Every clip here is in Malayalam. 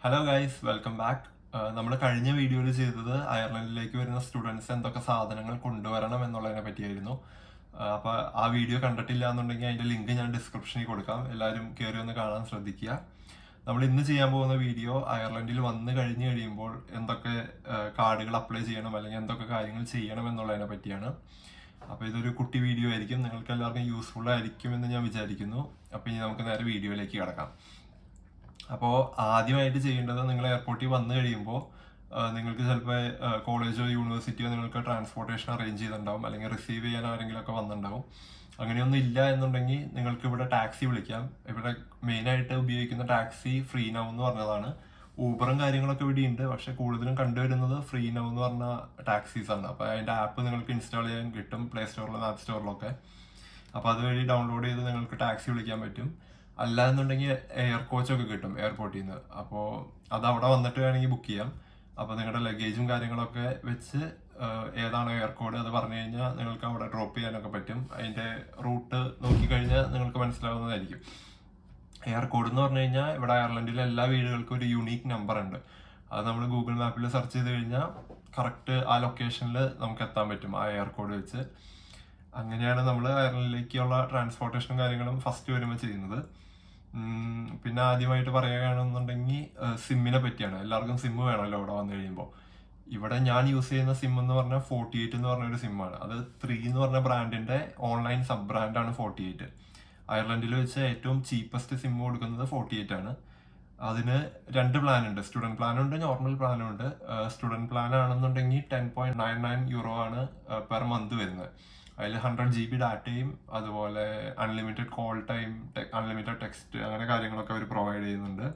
Hello guys, welcome back. നമ്മൾ കഴിഞ്ഞ വീഡിയോയിൽ ചെയ്തത് അയർലൻഡിലേക്ക് വരുന്ന സ്റ്റുഡൻസ് എന്തൊക്കെ സാധനങ്ങൾ കൊണ്ടുവരണം എന്നുള്ളതിനെ പറ്റിയായിരുന്നു. അപ്പോൾ ആ വീഡിയോ കണ്ടിട്ടില്ല എന്നുണ്ടെങ്കിൽ അതിൻ്റെ ലിങ്ക് ഞാൻ ഡിസ്ക്രിപ്ഷനിൽ കൊടുക്കാം. എല്ലാവരും കയറി ഒന്ന് കാണാൻ ശ്രദ്ധിക്കുക. നമ്മൾ ഇന്ന് ചെയ്യാൻ പോകുന്ന വീഡിയോ അയർലൻഡിൽ വന്ന് കഴിഞ്ഞ് കഴിയുമ്പോൾ എന്തൊക്കെ കാർഡുകൾ അപ്ലൈ ചെയ്യണം അല്ലെങ്കിൽ എന്തൊക്കെ കാര്യങ്ങൾ ചെയ്യണം എന്നുള്ളതിനെ പറ്റിയാണ്. അപ്പോൾ ഇതൊരു കുട്ടി വീഡിയോ ആയിരിക്കും, നിങ്ങൾക്ക് എല്ലാവർക്കും യൂസ്ഫുൾ ആയിരിക്കും എന്ന് ഞാൻ വിചാരിക്കുന്നു. അപ്പോൾ ഇനി നമുക്ക് നേരെ വീഡിയോയിലേക്ക് കിടക്കാം. അപ്പോൾ ആദ്യമായിട്ട് ചെയ്യേണ്ടത്, നിങ്ങൾ എയർപോർട്ടിൽ വന്നു കഴിയുമ്പോൾ നിങ്ങൾക്ക് ചിലപ്പോൾ കോളേജോ യൂണിവേഴ്സിറ്റിയോ നിങ്ങൾക്ക് ട്രാൻസ്പോർട്ടേഷൻ അറേഞ്ച് ചെയ്തിട്ടുണ്ടാവും, അല്ലെങ്കിൽ റിസീവ് ചെയ്യാൻ ആരെങ്കിലും ഒക്കെ വന്നിട്ടുണ്ടാവും. അങ്ങനെയൊന്നും ഇല്ല എന്നുണ്ടെങ്കിൽ നിങ്ങൾക്ക് ഇവിടെ ടാക്സി വിളിക്കാം. ഇവിടെ മെയിനായിട്ട് ഉപയോഗിക്കുന്ന ടാക്സി ഫ്രീ നൗ എന്ന് പറഞ്ഞതാണ്. ഊബറും കാര്യങ്ങളൊക്കെ ഇവിടെ ഉണ്ട്, പക്ഷെ കൂടുതലും കണ്ടുവരുന്നത് ഫ്രീ നൗ എന്ന് പറഞ്ഞ ടാക്സീസ് ആണ്. അപ്പോൾ അതിൻ്റെ ആപ്പ് നിങ്ങൾക്ക് ഇൻസ്റ്റാൾ ചെയ്യാൻ കിട്ടും പ്ലേ സ്റ്റോറിലും ആപ്പ് സ്റ്റോറിലൊക്കെ. അപ്പോൾ അതുവഴി ഡൗൺലോഡ് ചെയ്ത് നിങ്ങൾക്ക് ടാക്സി വിളിക്കാൻ പറ്റും. അല്ല എന്നുണ്ടെങ്കിൽ എയർ കോച്ചൊക്കെ കിട്ടും എയർപോർട്ടിൽ നിന്ന്. അപ്പോൾ അത് അവിടെ വന്നിട്ട് വേണമെങ്കിൽ ബുക്ക് ചെയ്യാം. അപ്പോൾ നിങ്ങളുടെ ലഗേജും കാര്യങ്ങളൊക്കെ വെച്ച് ഏതാണ് എയർ കോഡ് അത് പറഞ്ഞു കഴിഞ്ഞാൽ നിങ്ങൾക്ക് അവിടെ ഡ്രോപ്പ് ചെയ്യാനൊക്കെ പറ്റും. അതിൻ്റെ റൂട്ട് നോക്കിക്കഴിഞ്ഞാൽ നിങ്ങൾക്ക് മനസ്സിലാവുന്നതായിരിക്കും. എയർ കോഡ് എന്ന് പറഞ്ഞു കഴിഞ്ഞാൽ ഇവിടെ അയർലൻഡിലെ എല്ലാ വീടുകൾക്കും ഒരു യുണീക്ക് നമ്പർ ഉണ്ട്. അത് നമ്മൾ ഗൂഗിൾ മാപ്പിൽ സെർച്ച് ചെയ്ത് കഴിഞ്ഞാൽ കറക്റ്റ് ആ ലൊക്കേഷനിൽ നമുക്ക് എത്താൻ പറ്റും ആ എയർ കോഡ് വെച്ച്. അങ്ങനെയാണ് നമ്മൾ അയർലൻഡിലേക്കുള്ള ട്രാൻസ്പോർട്ടേഷനും കാര്യങ്ങളും ഫസ്റ്റ് വരുമ്പോൾ ചെയ്യുന്നത്. പിന്നെ ആദ്യമായിട്ട് പറയുകയാണെന്നുണ്ടെങ്കിൽ സിമ്മിനെ പറ്റിയാണ്. എല്ലാവർക്കും സിം വേണമല്ലോ ഇവിടെ വന്നു കഴിയുമ്പോൾ. ഇവിടെ ഞാൻ യൂസ് ചെയ്യുന്ന സിം എന്ന് പറഞ്ഞാൽ 48 എന്ന് പറഞ്ഞൊരു സിമ്മാണ്. അത് 3 എന്ന് പറഞ്ഞ ബ്രാൻഡിന്റെ ഓൺലൈൻ സബ് ബ്രാൻഡാണ് 48. അയർലൻഡിൽ വെച്ച് ഏറ്റവും ചീപ്പസ്റ്റ് സിം കൊടുക്കുന്നത് 48 ആണ്. അതിന് 2 പ്ലാൻ ഉണ്ട്, സ്റ്റുഡൻറ് പ്ലാനും ഉണ്ട്, നോർമൽ പ്ലാനും ഉണ്ട്. സ്റ്റുഡൻറ് പ്ലാൻ ആണെന്നുണ്ടെങ്കിൽ 10.99 യൂറോ ആണ് പെർ മന്ത് വരുന്നത്. അതിൽ 100 GB ഡാറ്റയും അതുപോലെ unlimited call time, unlimited text, അങ്ങനെ കാര്യങ്ങളൊക്കെ അവർ പ്രൊവൈഡ് ചെയ്യുന്നുണ്ട്.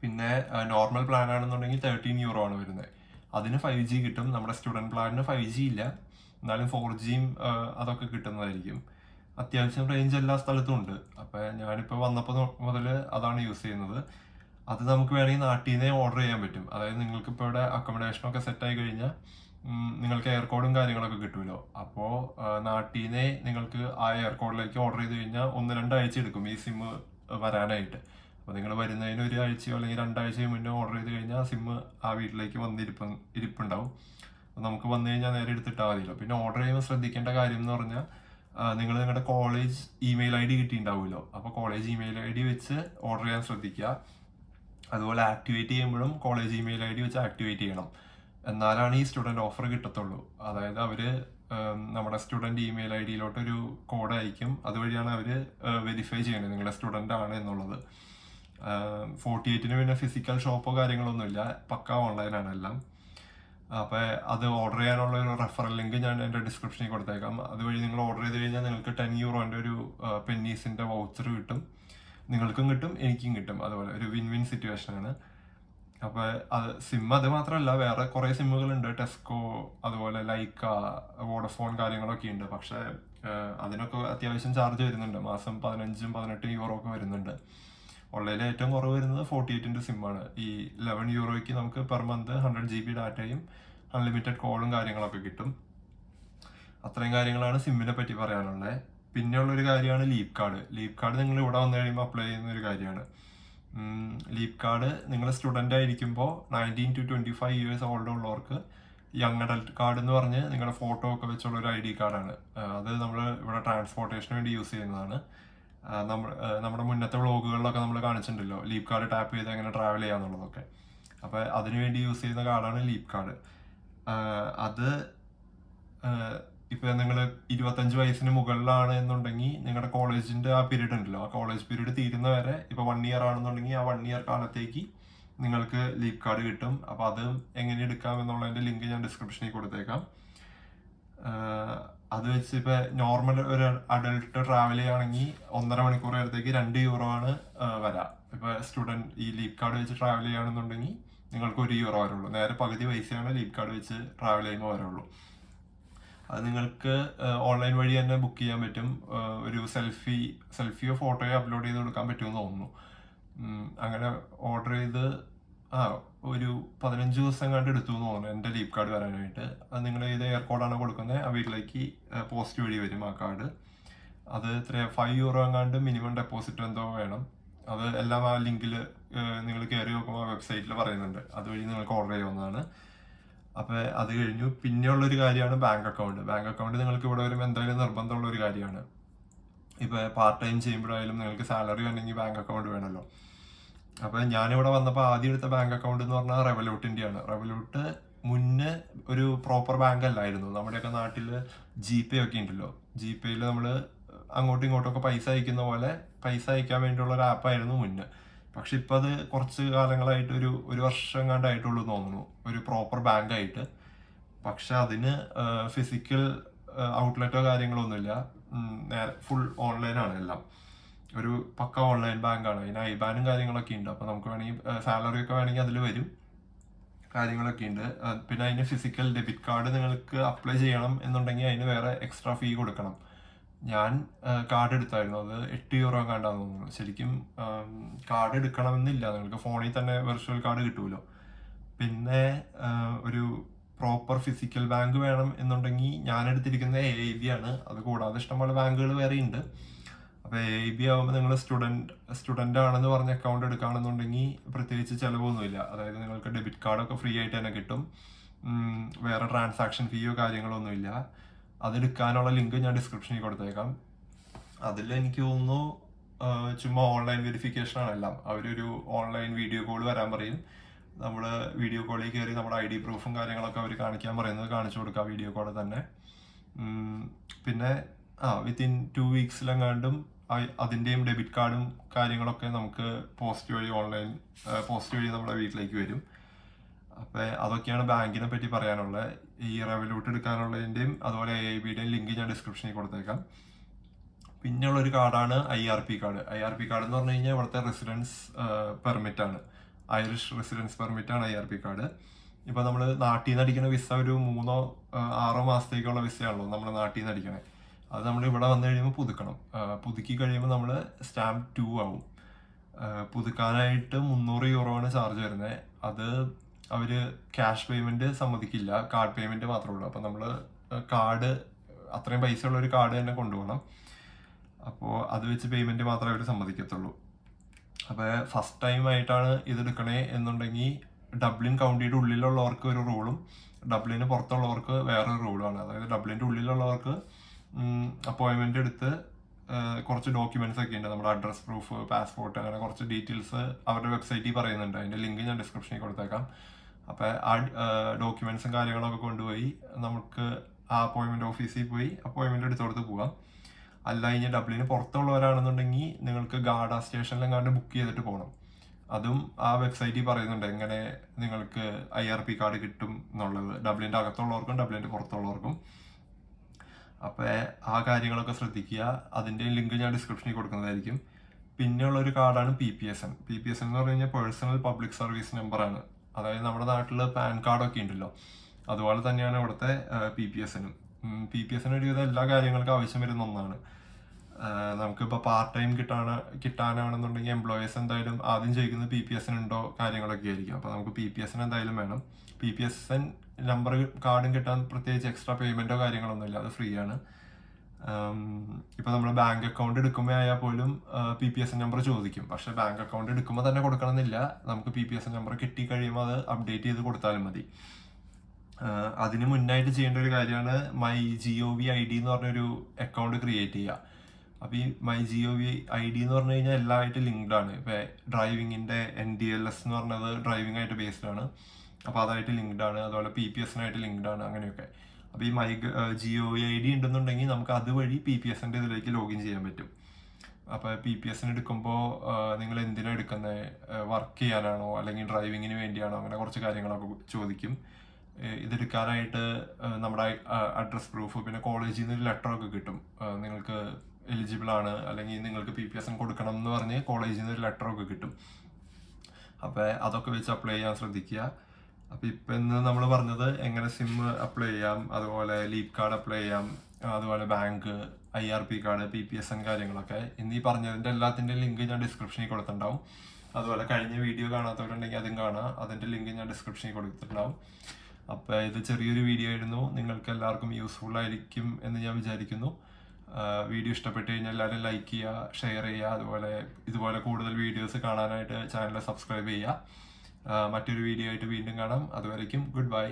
പിന്നെ നോർമൽ പ്ലാൻ ആണെന്നുണ്ടെങ്കിൽ 13 യൂറോ ആണ് വരുന്നത്. അതിന് 5G കിട്ടും. നമ്മുടെ സ്റ്റുഡൻറ് പ്ലാനിന് 5G ഇല്ല, എന്നാലും 4Gയും അതൊക്കെ കിട്ടുന്നതായിരിക്കും. അത്യാവശ്യം റേഞ്ച് എല്ലാ സ്ഥലത്തും ഉണ്ട്. അപ്പം ഞാനിപ്പോൾ വന്നപ്പോൾ മുതൽ അതാണ് യൂസ് ചെയ്യുന്നത്. അത് നമുക്ക് വേണമെങ്കിൽ നാട്ടിൽ നിന്നേ ഓർഡർ ചെയ്യാൻ പറ്റും. അതായത് നിങ്ങൾക്കിപ്പോൾ ഇവിടെ അക്കോമഡേഷനൊക്കെ സെറ്റായി കഴിഞ്ഞാൽ നിങ്ങൾക്ക് എയർ കോഡും കാര്യങ്ങളൊക്കെ കിട്ടുമല്ലോ. അപ്പോൾ നാട്ടിൽ നിന്നേ നിങ്ങൾക്ക് ആ എയർ കോഡിലേക്ക് ഓർഡർ ചെയ്ത് കഴിഞ്ഞാൽ 1-2 ആഴ്ച എടുക്കും ഈ സിം വരാനായിട്ട്. അപ്പോൾ നിങ്ങൾ വരുന്നതിന് 1 ആഴ്ചയോ അല്ലെങ്കിൽ 2 ആഴ്ചയോ മുന്നേ ഓർഡർ ചെയ്ത് കഴിഞ്ഞാൽ സിം ആ വീട്ടിലേക്ക് ഇരിപ്പുണ്ടാവും. അപ്പോൾ നമുക്ക് വന്നു കഴിഞ്ഞാൽ നേരെ എടുത്തിട്ടാൽ മതിയല്ലോ. പിന്നെ ഓർഡർ ചെയ്യുമ്പോൾ ശ്രദ്ധിക്കേണ്ട കാര്യം എന്ന് പറഞ്ഞാൽ, നിങ്ങൾ നിങ്ങളുടെ കോളേജ് ഇമെയിൽ ID കിട്ടിയിട്ടുണ്ടാവുമല്ലോ. അപ്പോൾ കോളേജ് ഇമെയിൽ ID വെച്ച് ഓർഡർ ചെയ്യാൻ ശ്രദ്ധിക്കുക. അതുപോലെ ആക്ടിവേറ്റ് ചെയ്യുമ്പോഴും കോളേജ് ഇമെയിൽ ID വെച്ച് ആക്ടിവേറ്റ് ചെയ്യണം. എന്നാലാണ് ഈ സ്റ്റുഡൻറ് ഓഫർ കിട്ടത്തുള്ളൂ. അതായത് അവർ നമ്മുടെ സ്റ്റുഡൻറ് ഇമെയിൽ IDയിലോട്ട് ഒരു കോഡ് അയക്കും. അതുവഴിയാണ് അവർ വെരിഫൈ ചെയ്യുന്നത് നിങ്ങളുടെ സ്റ്റുഡൻ്റ് ആണ് എന്നുള്ളത്. 48-ന് പിന്നെ ഫിസിക്കൽ ഷോപ്പോ കാര്യങ്ങളൊന്നുമില്ല, പക്ക ഓൺലൈനാണ് എല്ലാം. അപ്പോൾ അത് ഓർഡർ ചെയ്യാനുള്ള ഒരു റെഫറൽ ലിങ്ക് ഞാൻ എൻ്റെ ഡിസ്ക്രിപ്ഷനിൽ കൊടുത്തേക്കാം. അതുവഴി നിങ്ങൾ ഓർഡർ ചെയ്ത് കഴിഞ്ഞാൽ നിങ്ങൾക്ക് 10 യൂറോൻ്റെ ഒരു പെന്നീസിൻ്റെ വൗച്ചർ കിട്ടും. നിങ്ങൾക്കും കിട്ടും, എനിക്കും കിട്ടും. അതുപോലെ ഒരു വിൻ വിൻ സിറ്റുവേഷനാണ്. അപ്പോൾ അത് സിം അത് മാത്രമല്ല, വേറെ കുറേ സിമ്മുകളുണ്ട്. ടെസ്കോ, അതുപോലെ ലൈക്ക, വോഡഫോൺ കാര്യങ്ങളൊക്കെ ഉണ്ട്. പക്ഷേ അതിനൊക്കെ അത്യാവശ്യം ചാർജ് വരുന്നുണ്ട്. മാസം 15-18 യൂറോ ഒക്കെ വരുന്നുണ്ട്. ഓൺലൈനിൽ ഏറ്റവും കുറവ് വരുന്നത് 48-ൻ്റെ സിമ്മാണ്. ഈ 11 യൂറോയ്ക്ക് നമുക്ക് പെർ മന്ത് 100 GB ഡാറ്റയും അൺലിമിറ്റഡ് കോളും കാര്യങ്ങളൊക്കെ കിട്ടും. അത്രയും കാര്യങ്ങളാണ് സിമ്മിനെ പറ്റി പറയാനുള്ളത്. പിന്നെയുള്ളൊരു കാര്യമാണ് ലീപ് കാർഡ്. ലീപ് കാർഡ് നിങ്ങൾ ഇവിടെ വന്നു കഴിയുമ്പോൾ അപ്ലൈ ചെയ്യുന്ന ഒരു കാര്യമാണ്. ലീപ് കാർഡ് നിങ്ങൾ സ്റ്റുഡൻ്റ് ആയിരിക്കുമ്പോൾ 19 to 25 ഇയേഴ്സ് ഓൾഡ് ഉള്ളവർക്ക് യങ് അഡൽട്ട് കാർഡ് എന്ന് പറഞ്ഞ് നിങ്ങളുടെ ഫോട്ടോ ഒക്കെ വെച്ചുള്ള ഒരു ID കാർഡാണ്. അത് നമ്മൾ ഇവിടെ ട്രാൻസ്പോർട്ടേഷന് വേണ്ടി യൂസ് ചെയ്യുന്നതാണ്. നമ്മുടെ മുന്നത്തെ വ്ളോഗുകളിലൊക്കെ നമ്മൾ കാണിച്ചിട്ടുണ്ടല്ലോ ലീപ് കാർഡ് ടാപ്പ് ചെയ്ത് എങ്ങനെ ട്രാവൽ ചെയ്യാന്നുള്ളതൊക്കെ. അപ്പോൾ അതിനുവേണ്ടി യൂസ് ചെയ്യുന്ന കാർഡാണ് ലീപ് കാർഡ്. അത് ഇപ്പം നിങ്ങൾ 25 വയസ്സിന് മുകളിലാണ് എന്നുണ്ടെങ്കിൽ നിങ്ങളുടെ കോളേജിൻ്റെ ആ പീരീഡ് ഉണ്ടല്ലോ, ആ കോളേജ് പീരീഡ് തീരുന്ന വരെ, ഇപ്പോൾ 1 ഇയർ ആണെന്നുണ്ടെങ്കിൽ ആ 1 ഇയർ കാലത്തേക്ക് നിങ്ങൾക്ക് ലീപ് കാർഡ് കിട്ടും. അപ്പോൾ അത് എങ്ങനെ എടുക്കാം എന്നുള്ളതിൻ്റെ ലിങ്ക് ഞാൻ ഡിസ്ക്രിപ്ഷനിൽ കൊടുത്തേക്കാം. അത് വെച്ച് ഇപ്പോൾ നോർമൽ ഒരു അഡൾട്ട് ട്രാവൽ ചെയ്യുകയാണെങ്കിൽ 1.5 മണിക്കൂർ നേരത്തേക്ക് 2 യൂറോ ആണ് വരാം. ഇപ്പോൾ സ്റ്റുഡൻറ് ഈ ലീപ് കാർഡ് വെച്ച് ട്രാവൽ ചെയ്യുകയാണെന്നുണ്ടെങ്കിൽ നിങ്ങൾക്ക് 1 യൂറോ വരുള്ളൂ. നേരെ പകുതി പൈസയാണ് ലീപ് കാർഡ് വെച്ച് ട്രാവൽ ചെയ്യുമ്പോൾ വരുള്ളൂ. അത് നിങ്ങൾക്ക് ഓൺലൈൻ വഴി തന്നെ ബുക്ക് ചെയ്യാൻ പറ്റും. ഒരു സെൽഫിയോ ഫോട്ടോയോ അപ്ലോഡ് ചെയ്ത് കൊടുക്കാൻ പറ്റുമെന്ന് തോന്നുന്നു. അങ്ങനെ ഓർഡർ ചെയ്ത് ഒരു 15 ദിവസം കണ്ട് എടുത്തു എന്ന് തോന്നുന്നു എൻ്റെ ലീപ് കാർഡ് വരാനായിട്ട്. അത് നിങ്ങൾ ഏത് എയർ കോഡാണ് കൊടുക്കുന്നത് ആ വീട്ടിലേക്ക് പോസ്റ്റ് വഴി വരും ആ കാർഡ്. അത് 5 യൂറോ എങ്ങാണ്ട് മിനിമം ഡെപ്പോസിറ്റ് എന്തോ വേണം. അത് എല്ലാം ആ ലിങ്കിൽ നിങ്ങൾ കയറി നോക്കുമ്പോൾ വെബ്സൈറ്റിൽ പറയുന്നുണ്ട്, അതുവഴി നിങ്ങൾക്ക് ഓർഡർ ചെയ്യാവുന്നതാണ്. അപ്പോൾ അത് കഴിഞ്ഞു. പിന്നെയുള്ളൊരു കാര്യമാണ് ബാങ്ക് അക്കൗണ്ട്. ബാങ്ക് അക്കൗണ്ട് നിങ്ങൾക്ക് ഇവിടെ വരുമ്പോൾ എന്തായാലും നിർബന്ധമുള്ള ഒരു കാര്യമാണ്. ഇപ്പോൾ പാർട്ട് ടൈം ചെയ്യുമ്പോഴായാലും നിങ്ങൾക്ക് സാലറി വേണമെങ്കിൽ ബാങ്ക് അക്കൗണ്ട് വേണമല്ലോ. അപ്പോൾ ഞാനിവിടെ വന്നപ്പോൾ ആദ്യം എടുത്ത ബാങ്ക് അക്കൗണ്ട് എന്ന് പറഞ്ഞാൽ റെവലൂട്ടിൻ്റെയാണ്. റെവലൂട്ട് മുന്നേ ഒരു പ്രോപ്പർ ബാങ്ക് അല്ലായിരുന്നു. നമ്മുടെയൊക്കെ നാട്ടിൽ GPay ഒക്കെ ഉണ്ടല്ലോ, GPayയിൽ നമ്മൾ അങ്ങോട്ടും ഇങ്ങോട്ടും ഒക്കെ പൈസ അയക്കുന്ന പോലെ പൈസ അയക്കാൻ വേണ്ടിയുള്ള ഒരു ആപ്പായിരുന്നു മുന്നേ. പക്ഷെ ഇപ്പം അത് കുറച്ച് കാലങ്ങളായിട്ട് ഒരു വർഷം കണ്ടായിട്ടുള്ളൂ തോന്നുന്നു, ഒരു പ്രോപ്പർ ബാങ്കായിട്ട്. പക്ഷെ അതിന് ഫിസിക്കൽ ഔട്ട്ലെറ്റോ കാര്യങ്ങളൊന്നുമില്ല. നേരെ ഫുൾ ഓൺലൈനാണ് എല്ലാം. ഒരു പക്ക ഓൺലൈൻ ബാങ്കാണ്. അതിന് IBAനും കാര്യങ്ങളൊക്കെ ഉണ്ട്. അപ്പോൾ നമുക്ക് വേണമെങ്കിൽ സാലറി ഒക്കെ വേണമെങ്കിൽ അതിൽ വരും, കാര്യങ്ങളൊക്കെ ഉണ്ട്. പിന്നെ അതിന് ഫിസിക്കൽ ഡെബിറ്റ് കാർഡ് നിങ്ങൾക്ക് അപ്ലൈ ചെയ്യണം എന്നുണ്ടെങ്കിൽ അതിന് വേറെ എക്സ്ട്രാ ഫീ കൊടുക്കണം. ഞാൻ കാർഡ് എടുത്തായിരുന്നു, അത് €8 കണ്ടാന്ന് തോന്നുന്നു. ശരിക്കും കാർഡ് എടുക്കണമെന്നില്ല, നിങ്ങൾക്ക് ഫോണിൽ തന്നെ വെർച്വൽ കാർഡ് കിട്ടുമല്ലോ. പിന്നെ ഒരു പ്രോപ്പർ ഫിസിക്കൽ ബാങ്ക് വേണം എന്നുണ്ടെങ്കിൽ ഞാൻ എടുത്തിരിക്കുന്നത് AIB ആണ്. അത് കൂടാതെ ഇഷ്ടംപോലെ ബാങ്കുകൾ വേറെ ഉണ്ട്. അപ്പോൾ AIB ആകുമ്പോൾ നിങ്ങൾ സ്റ്റുഡൻ്റ് ആണെന്ന് പറഞ്ഞ് അക്കൗണ്ട് എടുക്കുകയാണെന്നുണ്ടെങ്കിൽ പ്രത്യേകിച്ച് ചിലവൊന്നുമില്ല. അതായത് നിങ്ങൾക്ക് ഡെബിറ്റ് കാർഡൊക്കെ ഫ്രീ ആയിട്ട് തന്നെ കിട്ടും. വേറെ ട്രാൻസാക്ഷൻ ഫീയോ കാര്യങ്ങളൊന്നുമില്ല. അതെടുക്കാനുള്ള ലിങ്ക് ഞാൻ ഡിസ്ക്രിപ്ഷനിൽ കൊടുത്തേക്കാം. അതിൽ എനിക്ക് തോന്നുന്നു ചുമ്മാ ഓൺലൈൻ വെരിഫിക്കേഷൻ ആണെല്ലാം. അവരൊരു ഓൺലൈൻ വീഡിയോ കോൾ വരാൻ പറയും. നമ്മൾ വീഡിയോ കോളിൽ കയറി നമ്മുടെ ID പ്രൂഫും കാര്യങ്ങളൊക്കെ അവർ കാണിക്കാൻ പറയുന്നത് കാണിച്ചു കൊടുക്കുക വീഡിയോ കോളിൽ തന്നെ. പിന്നെ വിത്തിൻ 2 വീക്സിലെങ്ങാണ്ടും അതിൻ്റെയും ഡെബിറ്റ് കാർഡും കാര്യങ്ങളൊക്കെ നമുക്ക് പോസ്റ്റ് വഴി നമ്മുടെ വീട്ടിലേക്ക് വരും. അപ്പോൾ അതൊക്കെയാണ് ബാങ്കിനെ പറ്റി പറയാനുള്ളത്. ഈ റെവലൂട്ട് എടുക്കാനുള്ളതിൻ്റെയും അതുപോലെ AIBയുടെയും ലിങ്ക് ഞാൻ ഡിസ്ക്രിപ്ഷനിൽ കൊടുത്തേക്കാം. പിന്നെയുള്ളൊരു കാർഡാണ് IRP കാർഡ്. IRP കാർഡ് എന്ന് പറഞ്ഞു കഴിഞ്ഞാൽ ഇവിടുത്തെ റെസിഡൻസ് പെർമിറ്റ് ആണ്. ഐറിഷ് റെസിഡൻസ് പെർമിറ്റ് ആണ് IRP കാർഡ്. ഇപ്പോൾ നമ്മൾ നാട്ടിൽ നിന്ന് അടിക്കുന്ന വിസ ഒരു 3-6 മാസത്തേക്കുള്ള വിസയാണല്ലോ നമ്മൾ നാട്ടിൽ നിന്ന് അടിക്കണേ. അത് നമ്മൾ ഇവിടെ വന്നു കഴിയുമ്പോൾ പുതുക്കണം. പുതുക്കി കഴിയുമ്പോൾ നമ്മൾ സ്റ്റാമ്പ് 2 ആവും. പുതുക്കാനായിട്ട് €300 ആണ് ചാർജ് വരുന്നത്. അത് അവർ ക്യാഷ് പേയ്മെൻറ്റ് സമ്മതിക്കില്ല, കാർഡ് പേയ്മെൻറ്റ് മാത്രമേ ഉള്ളൂ. അപ്പോൾ നമ്മൾ കാർഡ് അത്രയും പൈസ ഉള്ള ഒരു കാർഡ് തന്നെ കൊണ്ടുപോകണം. അപ്പോൾ അത് വെച്ച് പേയ്മെൻറ്റ് മാത്രമേ അവർ സമ്മതിക്കത്തുള്ളൂ. അപ്പോൾ ഫസ്റ്റ് ടൈം ആയിട്ടാണ് ഇതെടുക്കണേ എന്നുണ്ടെങ്കിൽ ഡബ്ലിൻ കൗണ്ടിയുടെ ഉള്ളിലുള്ളവർക്ക് ഒരു റൂളും ഡബ്ലിന് പുറത്തുള്ളവർക്ക് വേറൊരു റൂളുമാണ്. അതായത് ഡബ്ലിൻ്റെ ഉള്ളിലുള്ളവർക്ക് അപ്പോയിൻമെൻ്റ് എടുത്ത് കുറച്ച് ഡോക്യുമെൻറ്റ്സ് ഒക്കെ ഉണ്ട്, നമ്മുടെ അഡ്രസ് പ്രൂഫ്, പാസ്പോർട്ട്, അങ്ങനെ കുറച്ച് ഡീറ്റെയിൽസ് അവരുടെ വെബ്സൈറ്റിൽ പറയുന്നുണ്ട്. അതിൻ്റെ ലിങ്ക് ഞാൻ ഡിസ്ക്രിപ്ഷനിൽ കൊടുത്തേക്കാം. അപ്പോൾ ആ ഡോക്യുമെൻറ്റ്സും കാര്യങ്ങളൊക്കെ കൊണ്ടുപോയി നമുക്ക് ആ അപ്പോയിൻമെൻറ്റ് ഓഫീസിൽ പോയി അപ്പോയിൻമെൻറ്റ് എടുത്തു കൊടുത്ത് പോകാം. അല്ല കഴിഞ്ഞ് ഡബ്ലിന് പുറത്തുള്ളവരാണെന്നുണ്ടെങ്കിൽ നിങ്ങൾക്ക് ഗാർഡ സ്റ്റേഷനിലെങ്ങാണ്ട് ബുക്ക് ചെയ്തിട്ട് പോകണം. അതും ആ വെബ്സൈറ്റിൽ പറയുന്നുണ്ട് എങ്ങനെ നിങ്ങൾക്ക് IRP കാർഡ് കിട്ടും എന്നുള്ളത്, ഡബ്ലിൻ്റെ അകത്തുള്ളവർക്കും ഡബ്ലിൻ്റെ പുറത്തുള്ളവർക്കും. അപ്പോൾ ആ കാര്യങ്ങളൊക്കെ ശ്രദ്ധിക്കുക. അതിൻ്റെ ലിങ്ക് ഞാൻ ഡിസ്ക്രിപ്ഷനിൽ കൊടുക്കുന്നതായിരിക്കും. പിന്നെയുള്ളൊരു കാർഡാണ് PPSN. PPSN എന്ന് പറഞ്ഞു കഴിഞ്ഞാൽ പേഴ്സണൽ പബ്ലിക് സർവീസ് നമ്പറാണ്. അതായത് നമ്മുടെ നാട്ടിൽ പാൻ കാർഡൊക്കെ ഉണ്ടല്ലോ, അതുപോലെ തന്നെയാണ് ഇവിടുത്തെ PPSN-ഉം. PPSN ഒരുവിധം എല്ലാ കാര്യങ്ങൾക്കും ആവശ്യം വരുന്ന ഒന്നാണ്. നമുക്കിപ്പോൾ പാർട്ട് ടൈം കിട്ടാനാണെന്നുണ്ടെങ്കിൽ എംപ്ലോയീസ് എന്തായാലും ആദ്യം ചോദിക്കുന്നത് PPSN ഉണ്ടോ കാര്യങ്ങളൊക്കെ ആയിരിക്കും. അപ്പോൾ നമുക്ക് PPSN എന്തായാലും വേണം. PPSN നമ്പർ കാർഡും കിട്ടാൻ പ്രത്യേകിച്ച് എക്സ്ട്രാ പേയ്മെൻറ്റോ കാര്യങ്ങളൊന്നുമില്ല, അത് ഫ്രീ ആണ്. ഇപ്പോൾ നമ്മൾ ബാങ്ക് അക്കൗണ്ട് എടുക്കുമ്പോൾ ആയാൽ പോലും PPSN നമ്പർ ചോദിക്കും. പക്ഷേ ബാങ്ക് അക്കൗണ്ട് എടുക്കുമ്പോൾ തന്നെ കൊടുക്കണമെന്നില്ല, നമുക്ക് PPSN നമ്പർ കിട്ടിക്കഴിയുമ്പോൾ അത് അപ്ഡേറ്റ് ചെയ്ത് കൊടുത്താലും മതി. അതിന് മുന്നായിട്ട് ചെയ്യേണ്ട ഒരു കാര്യമാണ് MyGov ID എന്ന് പറഞ്ഞൊരു അക്കൗണ്ട് ക്രിയേറ്റ് ചെയ്യുക. അപ്പോൾ ഈ MyGov ID എന്ന് പറഞ്ഞു കഴിഞ്ഞാൽ എല്ലാമായിട്ട് ലിങ്ക്ഡ് ആണ്. ഇപ്പോൾ ഡ്രൈവിങ്ങിൻ്റെ NDLS എന്ന് പറഞ്ഞത് ഡ്രൈവിംഗ് ആയിട്ട് ബേസ്ഡ് ആണ്, അപ്പോൾ അതായിട്ട് ലിങ്ക്ഡ് ആണ്. അതുപോലെ PPSN-ആയിട്ട് ലിങ്ക്ഡ് ആണ്, അങ്ങനെയൊക്കെ. അപ്പോൾ ഈ MyGov ID ഉണ്ടെന്നുണ്ടെങ്കിൽ നമുക്ക് അതുവഴി PPSN-ൻ്റെ ഇതിലേക്ക് ലോഗിൻ ചെയ്യാൻ പറ്റും. അപ്പോൾ PPSN എടുക്കുമ്പോൾ നിങ്ങൾ എന്തിനാണ് എടുക്കുന്നത്, വർക്ക് ചെയ്യാനാണോ അല്ലെങ്കിൽ ഡ്രൈവിങ്ങിന് വേണ്ടിയാണോ, അങ്ങനെ കുറച്ച് കാര്യങ്ങളൊക്കെ ചോദിക്കും. ഇതെടുക്കാനായിട്ട് നമ്മുടെ അഡ്രസ് പ്രൂഫ്, പിന്നെ കോളേജിൽ നിന്ന് ഒരു ലെറ്ററൊക്കെ കിട്ടും, നിങ്ങൾക്ക് എലിജിബിൾ ആണ് അല്ലെങ്കിൽ നിങ്ങൾക്ക് PPSN കൊടുക്കണം എന്ന് പറഞ്ഞ് കോളേജിൽ നിന്ന് ഒരു ലെറ്ററൊക്കെ കിട്ടും. അപ്പോൾ അതൊക്കെ വെച്ച് അപ്ലൈ ചെയ്യാൻ ശ്രദ്ധിക്കുക. അപ്പോൾ ഇപ്പം ഇന്ന് നമ്മൾ പറഞ്ഞത് എങ്ങനെ സിം അപ്ലൈ ചെയ്യാം, അതുപോലെ ലീപ് കാർഡ് അപ്ലൈ ചെയ്യാം, അതുപോലെ ബാങ്ക്, IRP കാർഡ്, PPSN കാര്യങ്ങളൊക്കെ. ഇന്ന് ഈ പറഞ്ഞതിൻ്റെ എല്ലാത്തിൻ്റെ ലിങ്ക് ഞാൻ ഡിസ്ക്രിപ്ഷനിൽ കൊടുത്തിട്ടുണ്ടാവും. അതുപോലെ കഴിഞ്ഞ വീഡിയോ കാണാത്തവരുണ്ടെങ്കിൽ അതും കാണാം, അതിൻ്റെ ലിങ്ക് ഞാൻ ഡിസ്ക്രിപ്ഷനിൽ കൊടുത്തിട്ടുണ്ടാവും. അപ്പോൾ ഇത് ചെറിയൊരു വീഡിയോ ആയിരുന്നു, നിങ്ങൾക്ക് എല്ലാവർക്കും യൂസ്ഫുൾ ആയിരിക്കും എന്ന് ഞാൻ വിചാരിക്കുന്നു. വീഡിയോ ഇഷ്ടപ്പെട്ട് കഴിഞ്ഞാൽ എല്ലാവരും ലൈക്ക് ചെയ്യുക, ഷെയർ ചെയ്യുക. അതുപോലെ ഇതുപോലെ കൂടുതൽ വീഡിയോസ് കാണാനായിട്ട് ചാനൽ സബ്സ്ക്രൈബ് ചെയ്യുക. മറ്റൊരു വീഡിയോ ആയിട്ട് വീണ്ടും കാണാം. അതുവരേക്കും ഗുഡ് ബൈ.